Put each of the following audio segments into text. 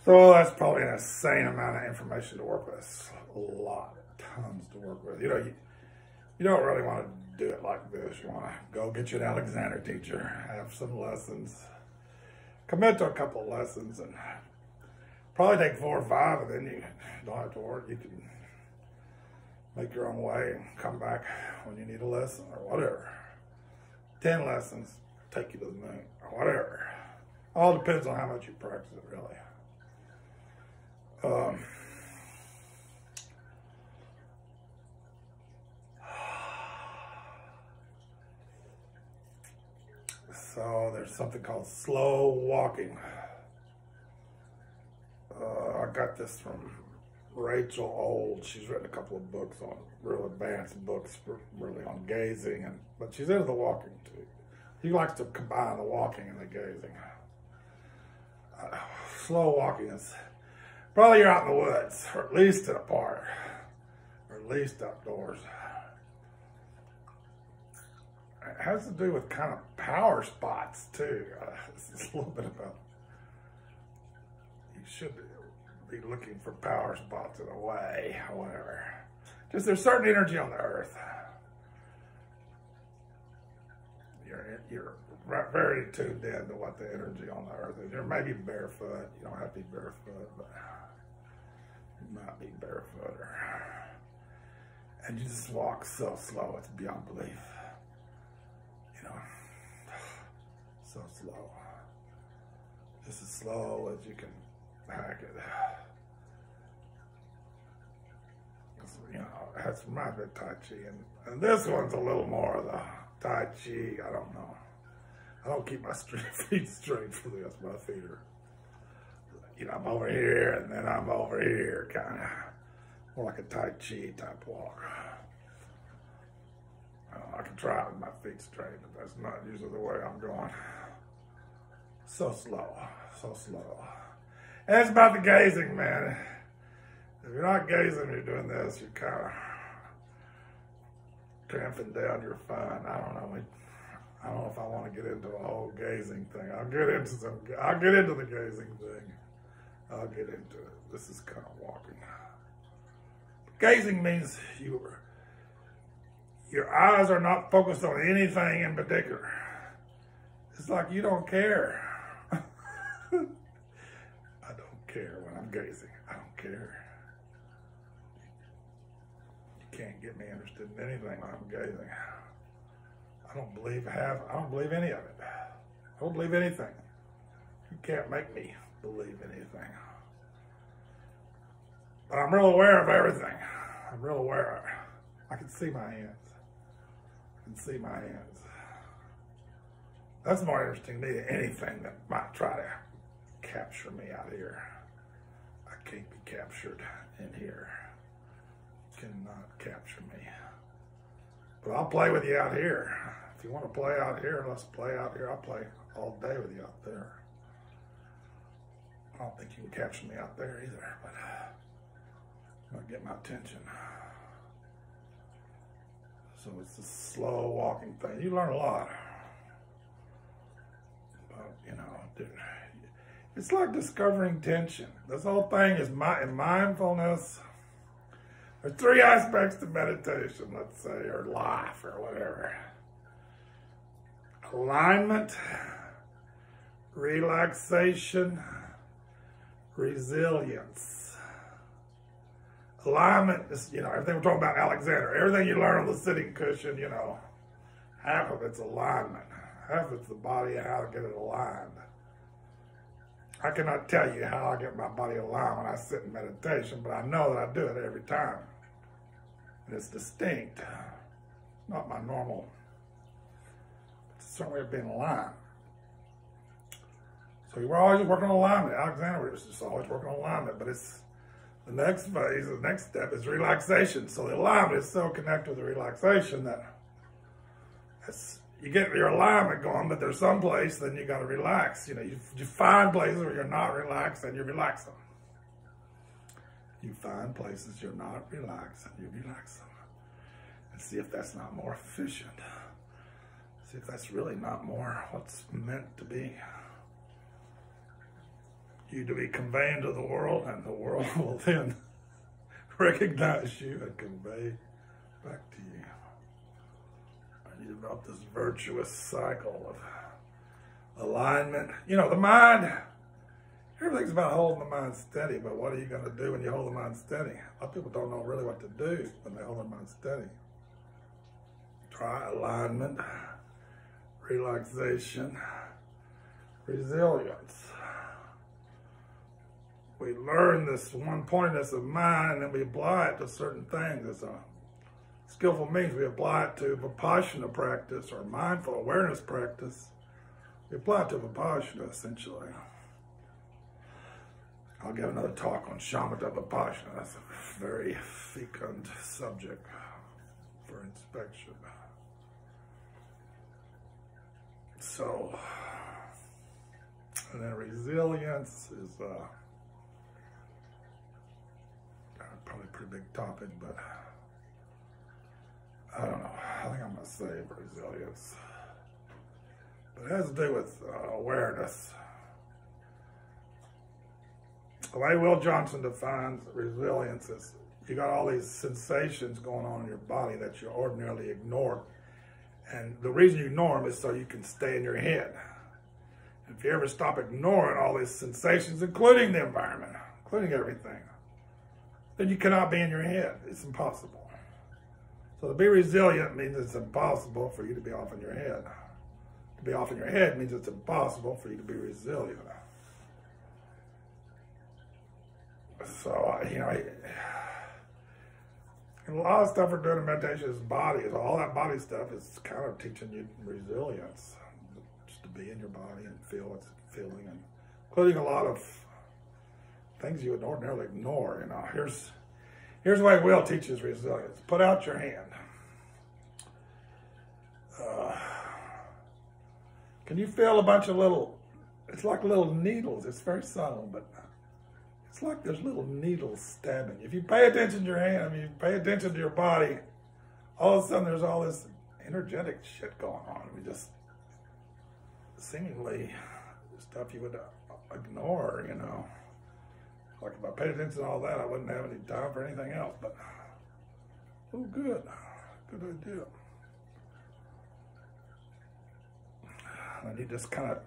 So that's probably an insane amount of information to work with. It's a lot, tons to work with. You know, you don't really want to do it like this. You want to go get you an Alexander teacher, have some lessons, commit to a couple of lessons, and probably take 4 or 5, and then you don't have to work. You can make your own way and come back when you need a lesson or whatever. 10 lessons take you to the moon or whatever. All depends on how much you practice it, really. So there's something called slow walking. I got this from Rachel Old. She's written a couple of books on real advanced books, really on gazing, but she's into the walking too. She likes to combine the walking and the gazing. Slow walking is probably you're out in the woods, or at least in a park, or at least outdoors. It has to do with kind of power spots too. It's a little bit about, you should be looking for power spots in a way, or whatever. Just there's certain energy on the earth. You're very tuned in to what the energy on the earth is. You're maybe barefoot. You don't have to be barefoot, but you might be barefoot. And you just walk so slow, it's beyond belief. You know, so slow. Just as slow as you can hack it. You know, it has reminds me of Tai Chi, and this one's a little more of the Tai Chi. I don't know. I don't keep my feet straight for this. My feet are, you know, I'm over here and then I'm over here, kind of more like a Tai Chi type walk. I can try it with my feet straight, but that's not usually the way I'm going. So slow, so slow. And it's about the gazing, man. If you're not gazing, you're doing this, you're kind of tramping down your fun. I don't know if I want to get into a whole gazing thing. I'll get into the gazing thing. I'll get into it. This is kind of walking. Gazing means your eyes are not focused on anything in particular. It's like you don't care. I don't care when I'm gazing. I don't care. You can't get me interested in anything when I'm gazing. I don't believe any of it. I don't believe anything. You can't make me believe anything. But I'm real aware of everything. I'm real aware. I can see my hands. I can see my hands. That's more interesting to me than anything that might try to capture me out here. I can't be captured in here. You cannot capture me. But I'll play with you out here. If you want to play out here, let's play out here. I'll play all day with you out there. I don't think you can capture me out there either, but you'll get my attention. So it's a slow walking thing. You learn a lot. But, you know, dude, it's like discovering tension. This whole thing is in mindfulness. There's 3 aspects to meditation, let's say, or life, or whatever. Alignment, relaxation, resilience. Alignment is, you know, everything we're talking about Alexander. Everything you learn on the sitting cushion, you know, half of it's alignment. Half of it's the body and how to get it aligned. I cannot tell you how I get my body aligned when I sit in meditation, but I know that I do it every time. And it's distinct. Not my normal. It's a certain way of being aligned. So we're always working on alignment. Alexander was just always working on alignment, but it's the next phase, the next step is relaxation. So the alignment is so connected with the relaxation that you get your alignment going, but there's some place, then you got to relax. You know, you find places where you're not relaxed and you relax them. You find places you're not relaxed and you relax them. And see if that's not more efficient. See if that's really not more what's meant to be. you to be conveying to the world, and the world will then recognize you and convey back to you. And you develop this virtuous cycle of alignment. You know, the mind, everything's about holding the mind steady, but what are you going to do when you hold the mind steady? A lot of people don't know really what to do when they hold their mind steady. Try alignment, relaxation, resilience. We learn this one-pointedness of mind, and then we apply it to certain things. As a skillful means, we apply it to Vipassana practice or mindful awareness practice. We apply it to Vipassana, essentially. I'll give another talk on Shamatha Vipassana. That's a very fecund subject for inspection. So, and then resilience is probably a pretty big topic, but I don't know. I think I'm going to say resilience. But it has to do with awareness. The way Will Johnson defines resilience is you got all these sensations going on in your body that you ordinarily ignore. And the reason you ignore them is so you can stay in your head. If you ever stop ignoring all these sensations, including the environment, including everything, then you cannot be in your head. It's impossible. So to be resilient means it's impossible for you to be off in your head. To be off in your head means it's impossible for you to be resilient. So, you know, and a lot of stuff we're doing in meditation is body. All that body stuff is kind of teaching you resilience. Just to be in your body and feel what's feeling, and including a lot of things you would ordinarily ignore. You know, here's the way Will teaches resilience. Put out your hand. Can you feel a bunch of little, it's like little needles. It's very subtle, but it's like there's little needles stabbing. If you pay attention to your hand, I mean, you pay attention to your body, all of a sudden there's all this energetic shit going on. I mean, just seemingly stuff you would ignore, you know. Like if I paid attention to all that, I wouldn't have any time for anything else, but, oh, good idea. And you just kind of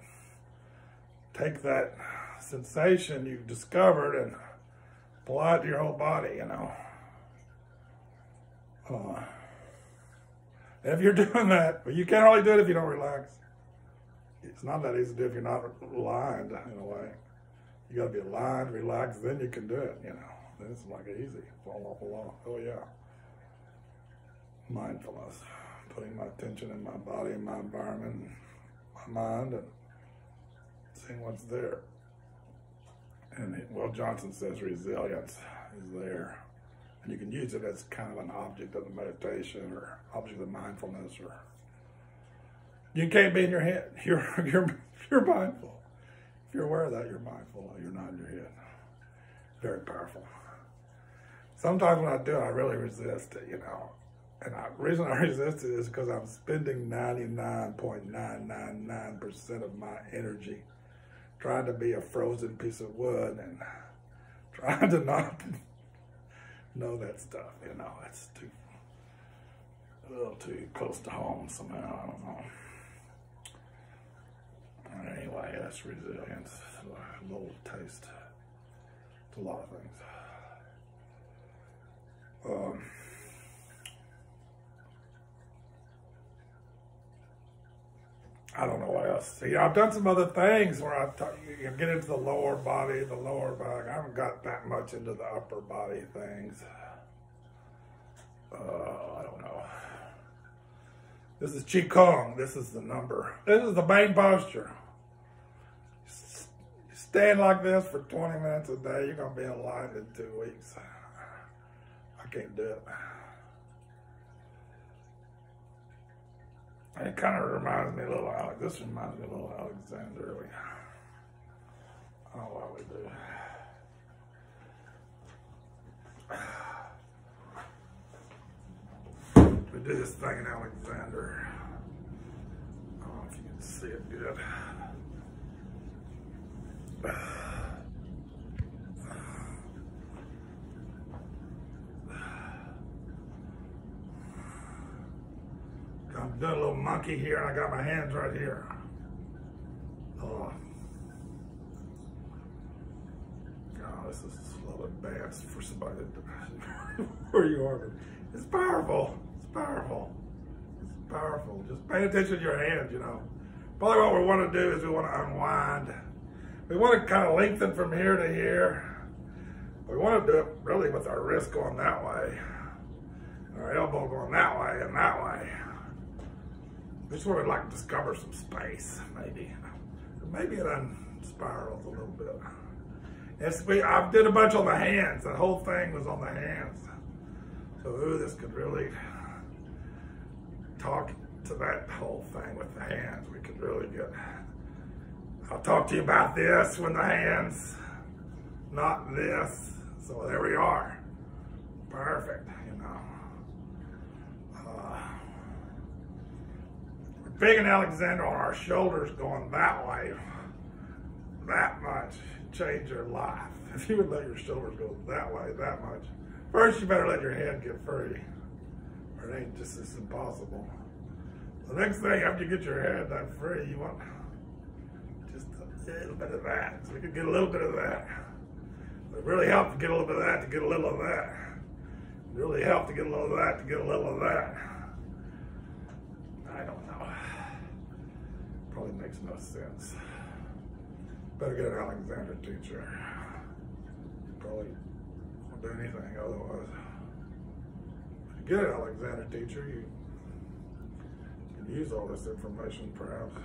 take that sensation you've discovered and apply it to your whole body, you know. If you're doing that, but you can't really do it if you don't relax. It's not that easy to do if you're not aligned in a way. You got to be aligned, relaxed, then you can do it, you know. Then it's like easy, fall off along. Oh yeah. Mindfulness, putting my attention in my body and my environment, and my mind, and seeing what's there. And Will Johnson says resilience is there. And you can use it as kind of an object of the meditation or object of mindfulness. Or you can't be in your head. You're mindful. If you're aware of that, you're mindful. You're not in your head. Very powerful. Sometimes when I do it, I really resist it, you know. And the reason I resist it is because I'm spending 99.999% of my energy trying to be a frozen piece of wood and trying to not know that stuff, you know. It's a little too close to home somehow, I don't know. Anyway, that's resilience. A little taste. It's a lot of things. I don't know what else. See, I've done some other things where you get into the lower body, the lower back. I haven't got that much into the upper body things. I don't know. This is Qigong. This is the number. This is the main posture. You stand like this for 20 minutes a day, you're going to be alive in 2 weeks. I can't do it. And it kind of reminds me a little of this reminds me a little of Alexander. I don't know why we do. We do this thing in Alexander. I don't know if you can see it good. doing a little monkey here, and I got my hands right here. Oh, this is a little advanced for somebody that, where you are, but it's powerful. It's powerful. It's powerful. Just pay attention to your hands, you know. Probably what we want to do is we want to unwind. We want to kind of lengthen from here to here. We want to do it really with our wrist going that way, our elbow going that way and that way. We just want to like discover some space, maybe. Maybe it unspirals a little bit. I did a bunch on the hands. The whole thing was on the hands. So ooh, this could really talk to that whole thing with the hands. We could really get, I'll talk to you about this with the hands, not this. So there we are. Perfect, you know. Big and Alexander on our shoulders going that way, that much, change your life. If you would let your shoulders go that way, that much. First, you better let your head get free, or it ain't just as impossible. The next thing, after you get your head that free, you want just a little bit of that. So we can get a little bit of that. It really helps to get a little bit of that, to get a little of that. It really helps to get a little of that, to get a little of that. I don't know. Probably makes no sense. Better get an Alexander teacher. Probably won't do anything otherwise. If you get an Alexander teacher, you can use all this information perhaps.